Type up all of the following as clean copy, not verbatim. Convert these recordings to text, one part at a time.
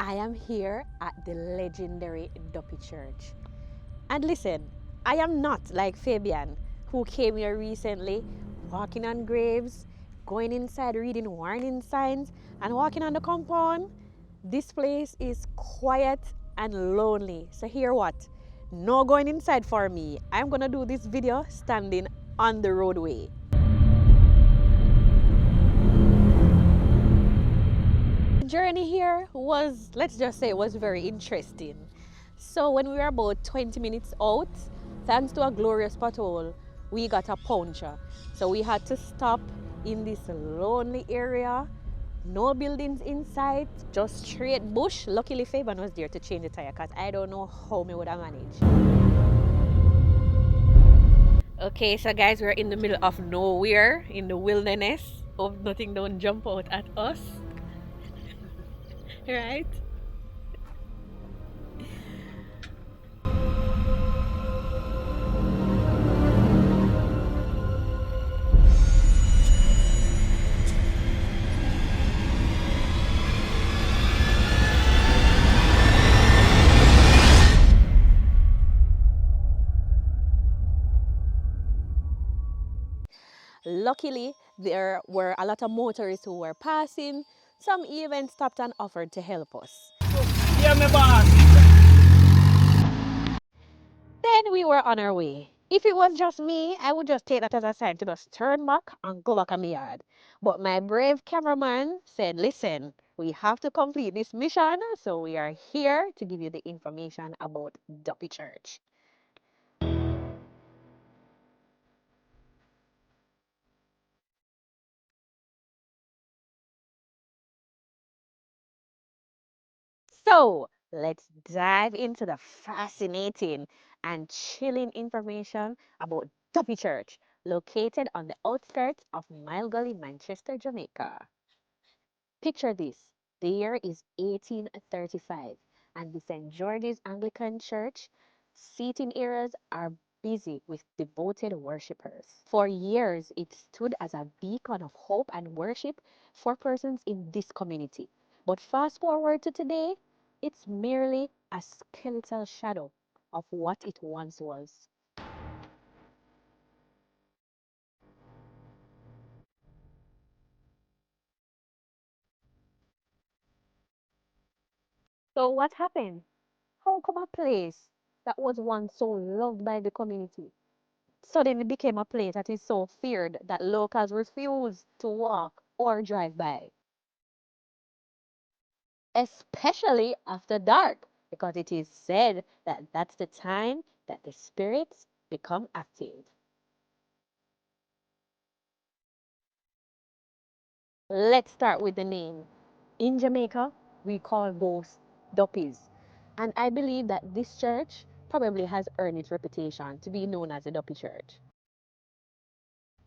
I am here at the legendary Duppy Church. And listen, I am not like Fabian, who came here recently, walking on graves, going inside reading warning signs, and walking on the compound. This place is quiet and lonely. So hear what? No going inside for me. I'm gonna do this video standing on the roadway. The journey here was, let's just say, was very interesting. So when we were about 20 minutes out, thanks to a glorious pothole, we got a puncture. So we had to stop in this lonely area. No buildings in sight, just straight bush. Luckily Fabian was there to change the tire because I don't know how me would have managed. Okay, so guys, we're in the middle of nowhere, in the wilderness. Hope nothing don't jump out at us. Right? Luckily, there were a lot of motorists who were passing. Some even stopped and offered to help us. Yeah, my boss. Then we were on our way. If it was just me, I would just take that as a sign to just turn back and go back on my yard. But my brave cameraman said, listen, we have to complete this mission, so we are here to give you the information about Duppy Church. So let's dive into the fascinating and chilling information about Duppy Church, located on the outskirts of Mile Gully, Manchester, Jamaica. Picture this. The year is 1835, and the St. George's Anglican Church seating areas are busy with devoted worshippers. For years, it stood as a beacon of hope and worship for persons in this community. But fast forward to today, it's merely a skeletal shadow of what it once was. So what happened? How come a place that was once so loved by the community suddenly became a place that is so feared that locals refuse to walk or drive by, especially after dark, because it is said that that's the time that the spirits become active. Let's start with the name. In Jamaica, we call ghosts duppies, and I believe that this church probably has earned its reputation to be known as the Duppy Church.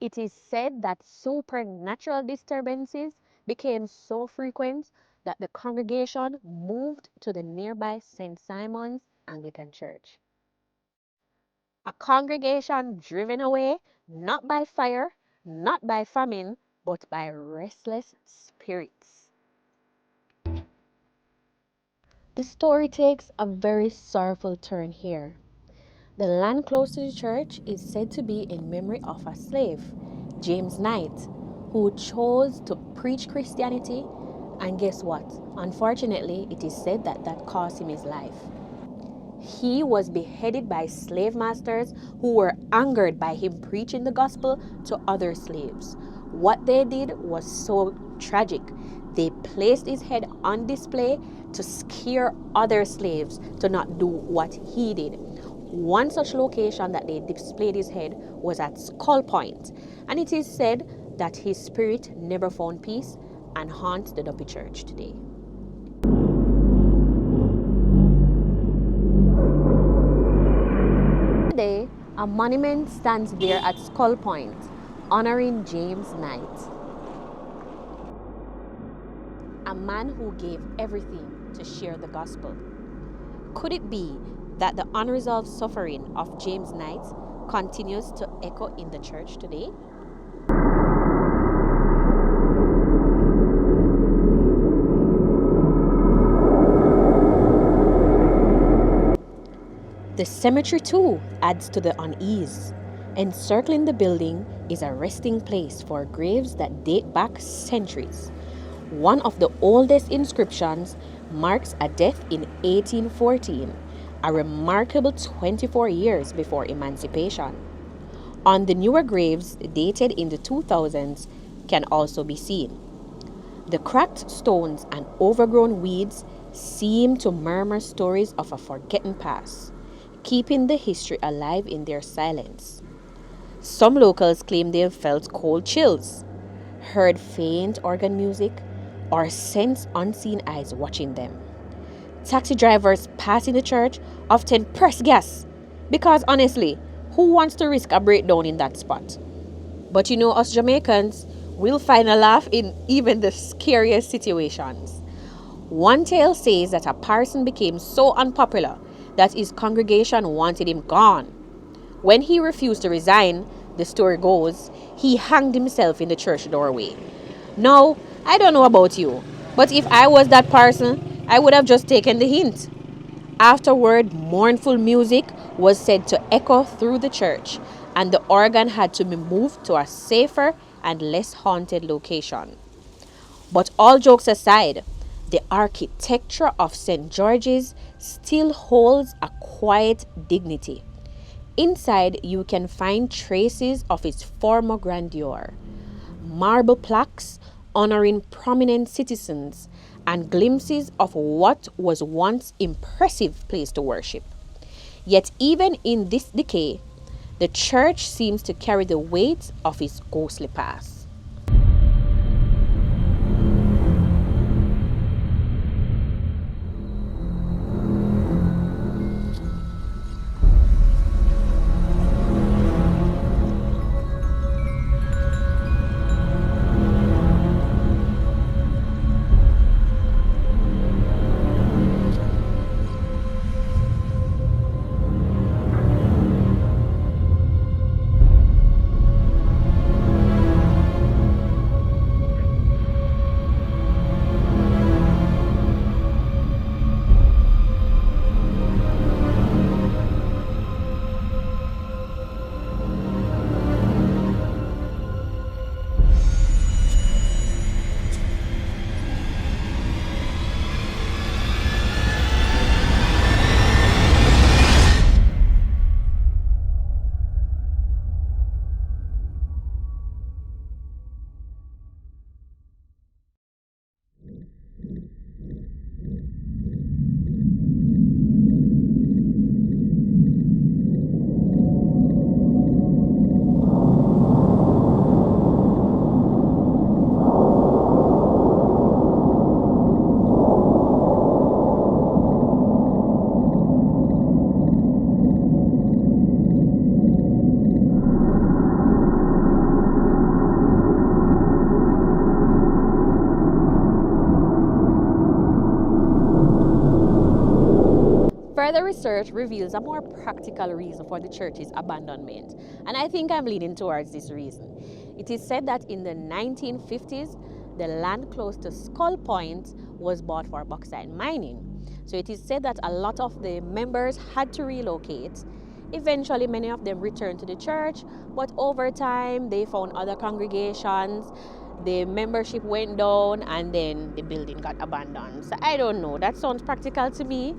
It is said that supernatural disturbances became so frequent that the congregation moved to the nearby St. Simon's Anglican Church. A congregation driven away not by fire, not by famine, but by restless spirits. The story takes a very sorrowful turn here. The land close to the church is said to be in memory of a slave, James Knight, who chose to preach Christianity, and guess what? Unfortunately, it is said that that cost him his life. He was beheaded by slave masters who were angered by him preaching the gospel to other slaves. What they did was so tragic. They placed his head on display to scare other slaves to not do what he did. One such location that they displayed his head was at Skull Point, and it is said that his spirit never found peace and haunts the Duppy Church today. Today, a monument stands there at Skull Point, honoring James Knight, a man who gave everything to share the gospel. Could it be that the unresolved suffering of James Knight continues to echo in the church today? The cemetery too adds to the unease. Encircling the building is a resting place for graves that date back centuries. One of the oldest inscriptions marks a death in 1814, a remarkable 24 years before emancipation. On the newer graves dated in the 2000s can also be seen. The cracked stones and overgrown weeds seem to murmur stories of a forgotten past, keeping the history alive in their silence. Some locals claim they have felt cold chills, heard faint organ music, or sensed unseen eyes watching them. Taxi drivers passing the church often press gas because honestly, who wants to risk a breakdown in that spot? But you know, us Jamaicans, we'll find a laugh in even the scariest situations. One tale says that a parson became so unpopular that his congregation wanted him gone. When he refused to resign, the story goes, he hanged himself in the church doorway. Now, I don't know about you, but if I was that person, I would have just taken the hint. Afterward, mournful music was said to echo through the church, and the organ had to be moved to a safer and less haunted location. But all jokes aside, the architecture of St. George's still holds a quiet dignity. Inside, you can find traces of its former grandeur, marble plaques honoring prominent citizens, and glimpses of what was once impressive place to worship. Yet even in this decay, the church seems to carry the weight of its ghostly past. Further research reveals a more practical reason for the church's abandonment, and I think I'm leaning towards this reason. It is said that in the 1950s, the land close to Skull Point was bought for bauxite mining. So it is said that a lot of the members had to relocate. Eventually, many of them returned to the church, but over time, they found other congregations. The membership went down, and then the building got abandoned. So I don't know. That sounds practical to me,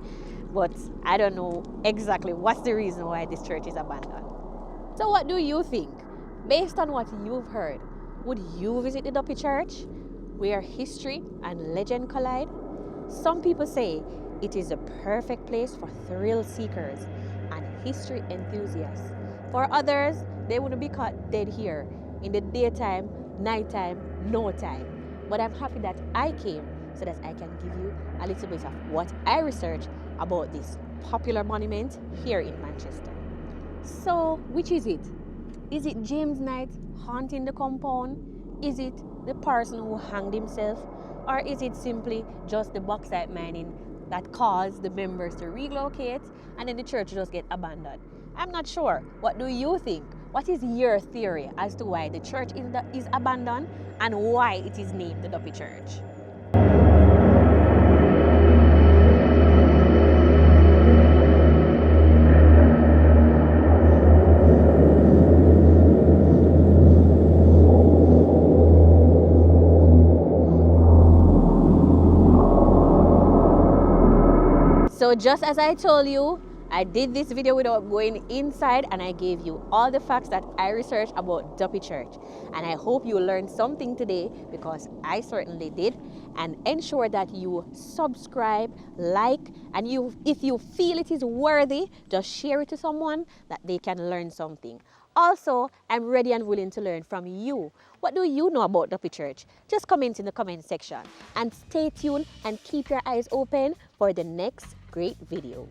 but I don't know exactly what's the reason why this church is abandoned. So what do you think? Based on what you've heard, would you visit the Duppy Church, where history and legend collide? Some people say it is the perfect place for thrill seekers and history enthusiasts. For others, they wouldn't be caught dead here in the daytime, nighttime, no time. But I'm happy that I came so that I can give you a little bit of what I researched about this popular monument here in Manchester. So, which is it? Is it James Knight haunting the compound? Is it the person who hanged himself? Or is it simply just the bauxite mining that caused the members to relocate and then the church just get abandoned? I'm not sure. What do you think? What is your theory as to why the church is abandoned and why it is named the Duppy Church? So just as I told you, I did this video without going inside, and I gave you all the facts that I researched about Duppy Church. And I hope you learned something today, because I certainly did. And ensure that you subscribe, like, and if you feel it is worthy, just share it to someone that they can learn something. Also, I'm ready and willing to learn from you. What do you know about Duppy Church? Just comment in the comment section. And stay tuned and keep your eyes open for the next great video.